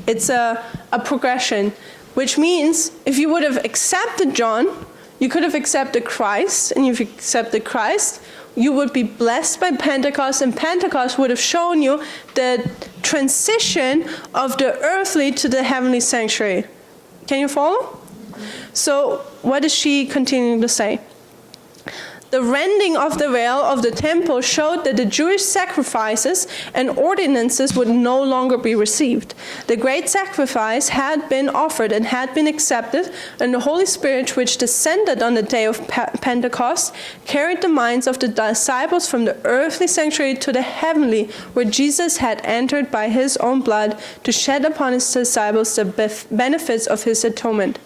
[SPEAKER 1] It's a progression, which means if you would have accepted John, you could have accepted Christ, and if you accepted Christ, you would be blessed by Pentecost, and Pentecost would have shown you the transition of the earthly to the heavenly sanctuary. Can you follow? So what is she continuing to say? The rending of the veil of the temple showed that the Jewish sacrifices and ordinances would no longer be received. The great sacrifice had been offered and had been accepted, and the Holy Spirit, which descended on the day of Pentecost, carried the minds of the disciples from the earthly sanctuary to the heavenly, where Jesus had entered by his own blood to shed upon his disciples the benefits of his atonement.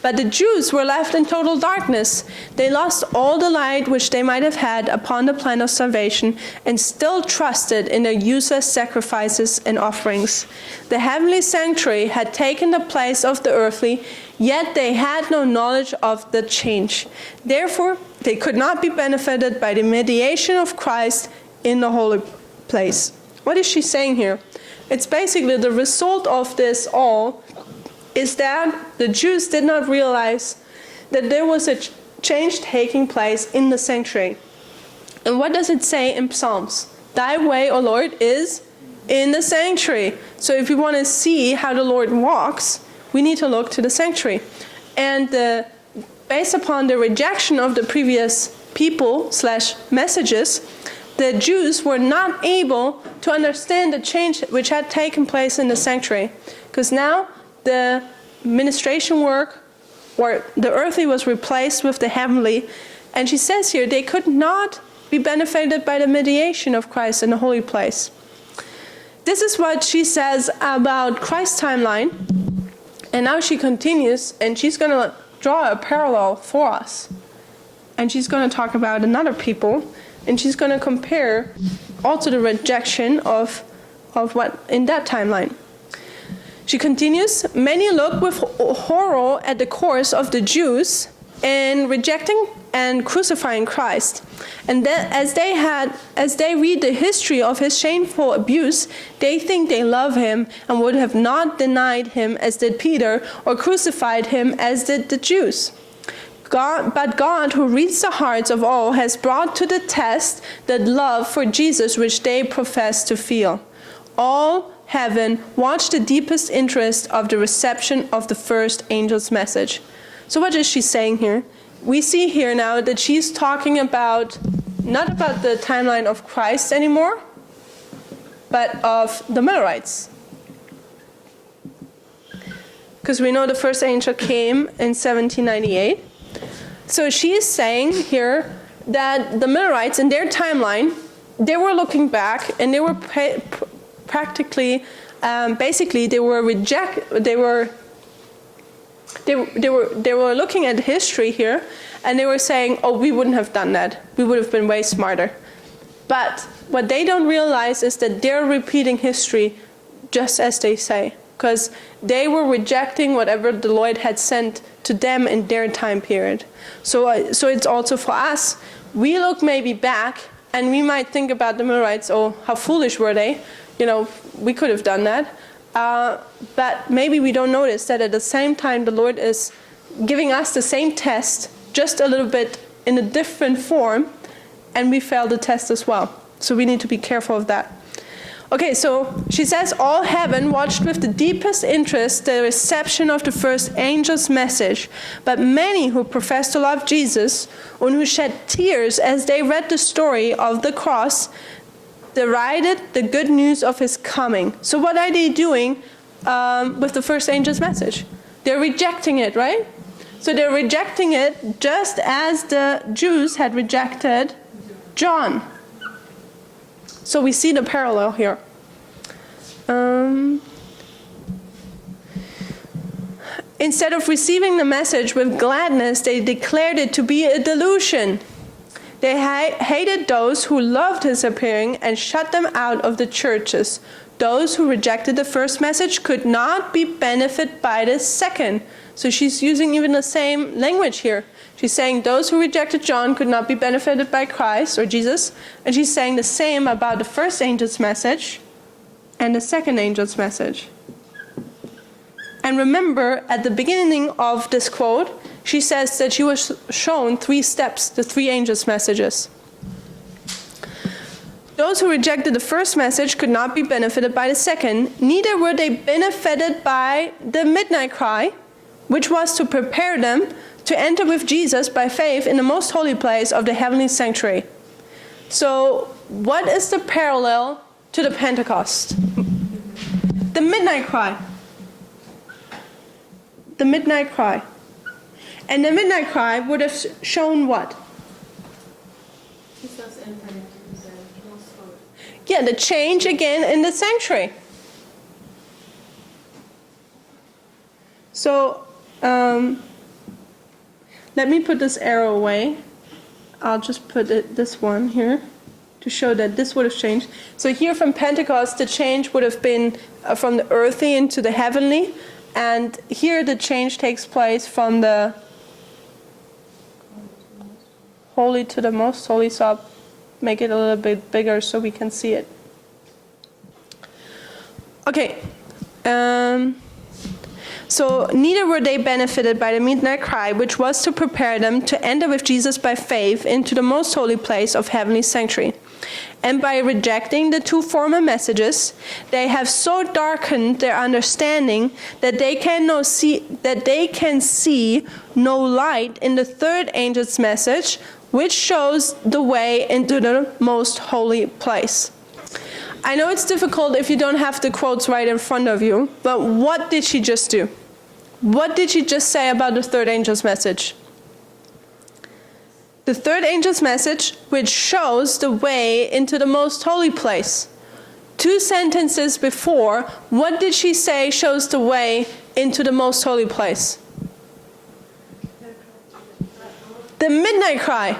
[SPEAKER 1] But the Jews were left in total darkness. They lost all the light which they might have had upon the plan of salvation, and still trusted in their useless sacrifices and offerings. The heavenly sanctuary had taken the place of the earthly, yet they had no knowledge of the change. Therefore, they could not be benefited by the mediation of Christ in the holy place. What is she saying here? It's basically the result of this all is that the Jews did not realize that there was a change taking place in the sanctuary. And what does it say in Psalms? Thy way, O Lord, is in the sanctuary. So if we want to see how the Lord walks, we need to look to the sanctuary. And based upon the rejection of the previous people/messages, the Jews were not able to understand the change which had taken place in the sanctuary. Because now the ministration work, or the earthly, was replaced with the heavenly. And she says here, they could not be benefited by the mediation of Christ in the holy place. This is what she says about Christ's timeline. And now she continues, and she's going to draw a parallel for us. And she's going to talk about another people, and she's going to compare also the rejection of what in that timeline. She continues, many look with horror at the course of the Jews in rejecting and crucifying Christ. And then as they read the history of his shameful abuse, they think they love him and would have not denied him as did Peter, or crucified him as did the Jews. But God, who reads the hearts of all, has brought to the test that love for Jesus which they profess to feel. All heaven watched the deepest interest of the reception of the first angel's message. So what is she saying here? We see here now that she's talking about, not about the timeline of Christ anymore, but of the Millerites. Because we know the first angel came in 1798. So she is saying here that the Millerites in their timeline, they were looking back and they were practically, basically, they were looking at history here, and they were saying, "Oh, we wouldn't have done that. We would have been way smarter." But what they don't realize is that they're repeating history, just as they say, because they were rejecting whatever the Lord had sent to them in their time period. So it's also for us. We look maybe back, and we might think about the Millerites. Oh, how foolish were they? You know, we could have done that. But maybe we don't notice that at the same time the Lord is giving us the same test, just a little bit in a different form, and we failed the test as well. So we need to be careful of that. Okay, so she says, all heaven watched with the deepest interest the reception of the first angel's message, but many who professed to love Jesus, and who shed tears as they read the story of the cross, derided the good news of his coming. So what are they doing with the first angel's message? They're rejecting it, right? So they're rejecting it just as the Jews had rejected John. So we see the parallel here. Instead of receiving the message with gladness, they declared it to be a delusion. They hated those who loved his appearing and shut them out of the churches. Those who rejected the first message could not be benefited by the second. So she's using even the same language here. She's saying those who rejected John could not be benefited by Christ or Jesus. And she's saying the same about the first angel's message and the second angel's message. And remember, at the beginning of this quote, she says that she was shown 3 steps, the 3 angels' messages. Those who rejected the first message could not be benefited by the second. Neither were they benefited by the midnight cry, which was to prepare them to enter with Jesus by faith in the most holy place of the heavenly sanctuary. So, what is the parallel to the Pentecost? The midnight cry. The midnight cry. And the midnight cry would have shown what?
[SPEAKER 3] Jesus entered into the most holy.
[SPEAKER 1] Yeah, the change again in the sanctuary. So, let me put this arrow away. I'll just put this one here to show that this would have changed. So here from Pentecost, the change would have been from the earthly into the heavenly. And here the change takes place from the holy to the most holy. So I'll make it a little bit bigger so we can see it. Okay. So neither were they benefited by the midnight cry, which was to prepare them to enter with Jesus by faith into the most holy place of heavenly sanctuary. And by rejecting the two former messages, they have so darkened their understanding that they can see no light in the third angel's message, which shows the way into the most holy place. I know it's difficult if you don't have the quotes right in front of you, but what did she just do? What did she just say about the third angel's message? The third angel's message, which shows the way into the most holy place. 2 sentences before, what did she say shows the way into the most holy place? The midnight cry.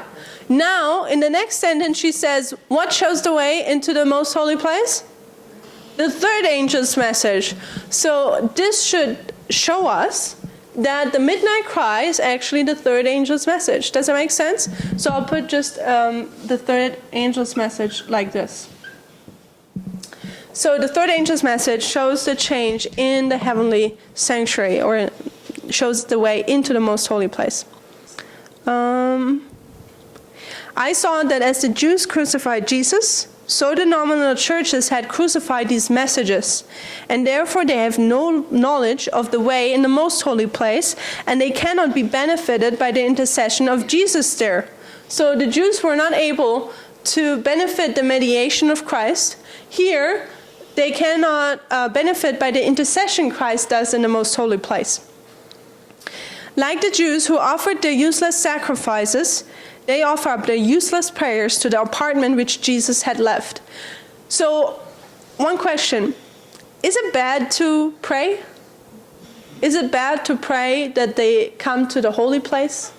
[SPEAKER 1] Now, in the next sentence, she says, what shows the way into the most holy place? The third angel's message. So this should show us that the midnight cry is actually the third angel's message. Does that make sense? So I'll put just the third angel's message like this. So the third angel's message shows the change in the heavenly sanctuary, or shows the way into the most holy place. I saw that as the Jews crucified Jesus, so the nominal churches had crucified these messages, and therefore they have no knowledge of the way in the most holy place, and they cannot be benefited by the intercession of Jesus there. So the Jews were not able to benefit the mediation of Christ. Here, they cannot benefit by the intercession Christ does in the most holy place. Like the Jews who offered their useless sacrifices, they offer up their useless prayers to the apartment which Jesus had left. So, one question. Is it bad to pray? Is it bad to pray that they come to the holy place?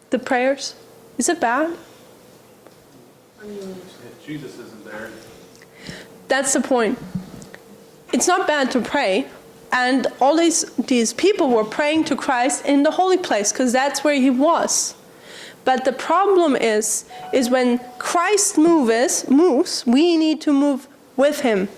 [SPEAKER 1] The prayers? Is it bad?
[SPEAKER 2] If Jesus isn't there.
[SPEAKER 1] That's the point. It's not bad to pray. And all these people were praying to Christ in the holy place, because that's where he was. But the problem is when Christ moves, we need to move with him.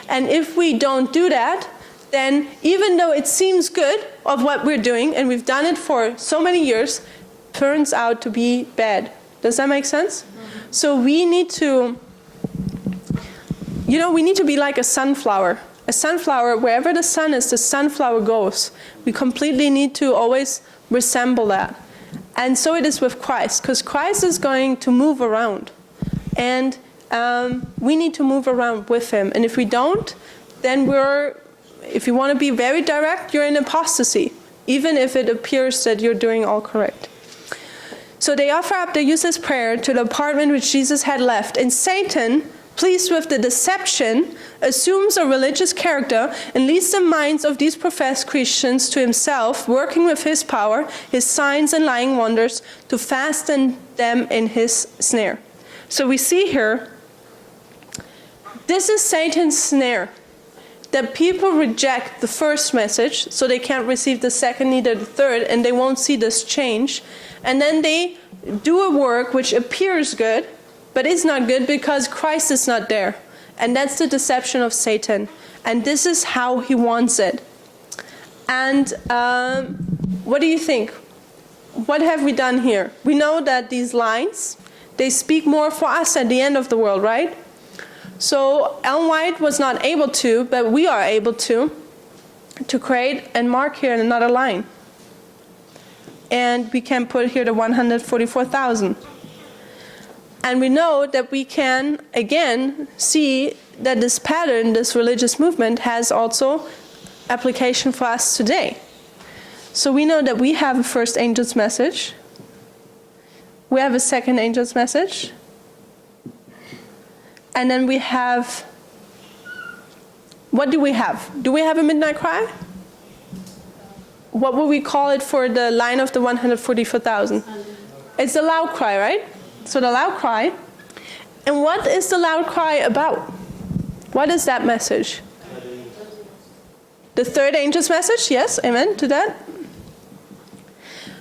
[SPEAKER 1] And if we don't do that, then even though it seems good of what we're doing, and we've done it for so many years, turns out to be bad. Does that make sense? Mm-hmm. So we need to, we need to be like a sunflower. A sunflower, wherever the sun is, the sunflower goes. We completely need to always resemble that. And so it is with Christ, because Christ is going to move around. And we need to move around with him. And if we don't, then if you want to be very direct, you're in apostasy, even if it appears that you're doing all correct. So they offer up their useless prayer to the apartment which Jesus had left. And Satan, pleased with the deception, assumes a religious character and leads the minds of these professed Christians to himself, working with his power, his signs and lying wonders, to fasten them in his snare. So we see here, this is Satan's snare, that people reject the first message, so they can't receive the second, neither the third, and they won't see this change. And then they do a work which appears good, but is not good because Christ is not there. And that's the deception of Satan. And this is how he wants it. And what do you think? What have we done here? We know that these lines, they speak more for us at the end of the world, right? So Ellen White was not able to, but we are able to create and mark here another line. and we can put here the 144,000. And we know that we can, again, see that this pattern, this religious movement, has also application for us today. So we know that we have a first angel's message. We have a second angel's message. And then we have, what do we have? Do we have a midnight cry? What would we call it for the line of the 144,000? It's the loud cry, right? So the loud cry. And what is the loud cry about? What is that message? The third angel's message? Yes, amen to that.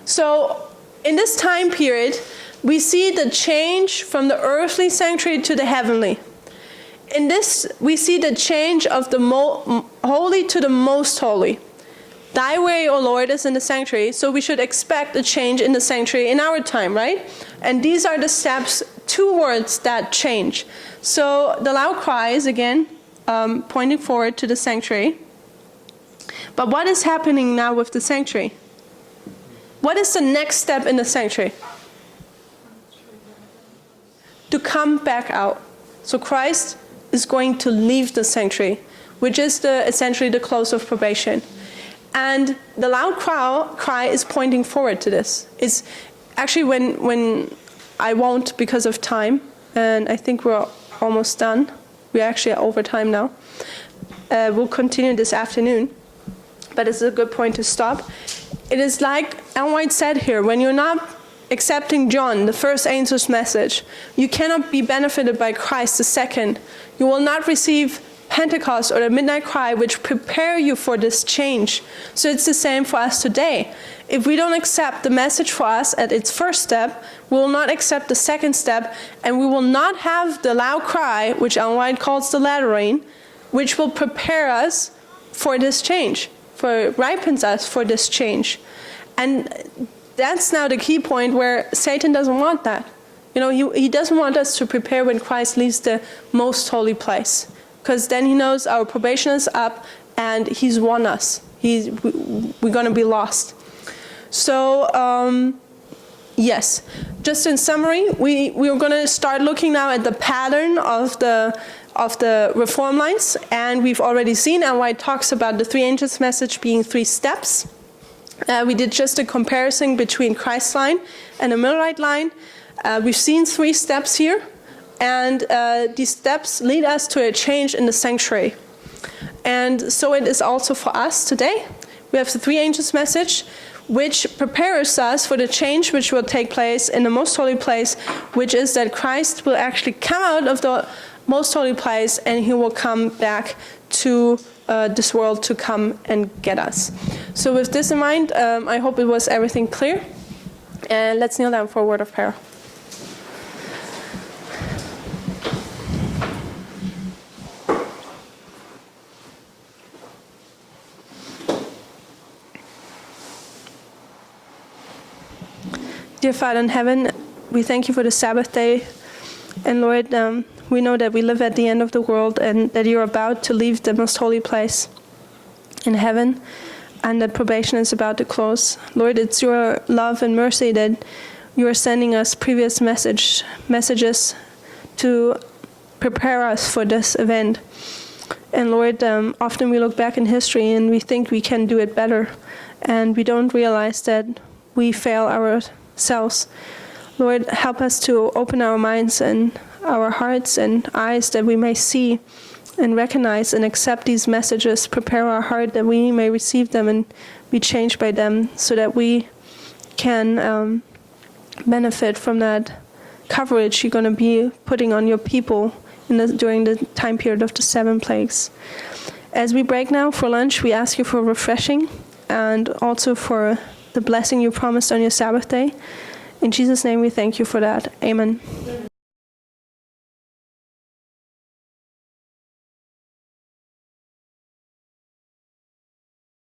[SPEAKER 1] So in this time period, we see the change from the earthly sanctuary to the heavenly. In this, we see the change of the holy to the most holy. Thy way, O Lord, is in the sanctuary, so we should expect a change in the sanctuary in our time, right? And these are the steps towards that change. So the loud cry is, again, pointing forward to the sanctuary. But what is happening now with the sanctuary? What is the next step in the sanctuary? To come back out. So Christ is going to leave the sanctuary, which is essentially the close of probation. And the loud cry is pointing forward to this. It's actually when I won't because of time, and I think we're almost done. We're actually at overtime now. We'll continue this afternoon, but it's a good point to stop. It is like Ellen White said here, when you're not accepting John, the first angel's message, you cannot be benefited by Christ the second. You will not receive Pentecost or the midnight cry, which prepare you for this change. So it's the same for us today. If we don't accept the message for us at its first step, we will not accept the second step, and we will not have the loud cry, which Ellen White calls the latter rain, which will prepare us for this change, ripens us for this change. And that's now the key point where Satan doesn't want that. You know, he doesn't want us to prepare when Christ leaves the most holy place. Because then he knows our probation is up and he's won us. We're going to be lost. So, yes. Just in summary, we're going to start looking now at the pattern of the reform lines. And we've already seen, and White talks about the three angels' message being 3 steps. We did just a comparison between Christ's line and the Millerite line. We've seen 3 steps here. And these steps lead us to a change in the sanctuary. And so it is also for us today. We have the 3 angels' message, which prepares us for the change which will take place in the most holy place, which is that Christ will actually come out of the most holy place and he will come back to this world to come and get us. So with this in mind, I hope it was everything clear. And let's kneel down for a word of prayer. Dear Father in heaven, we thank you for the Sabbath day. And Lord, we know that we live at the end of the world and that you're about to leave the most holy place in heaven and that probation is about to close. Lord, it's your love and mercy that you are sending us previous messages to prepare us for this event. And Lord, often we look back in history and we think we can do it better. And we don't realize that we fail ourselves. Lord, help us to open our minds and our hearts and eyes that we may see and recognize and accept these messages. Prepare our heart that we may receive them and be changed by them so that we can benefit from that coverage you're going to be putting on your people during the time period of the 7 plagues. As we break now for lunch, we ask you for refreshing and also for the blessing you promised on your Sabbath day. In Jesus' name we thank you for that. Amen.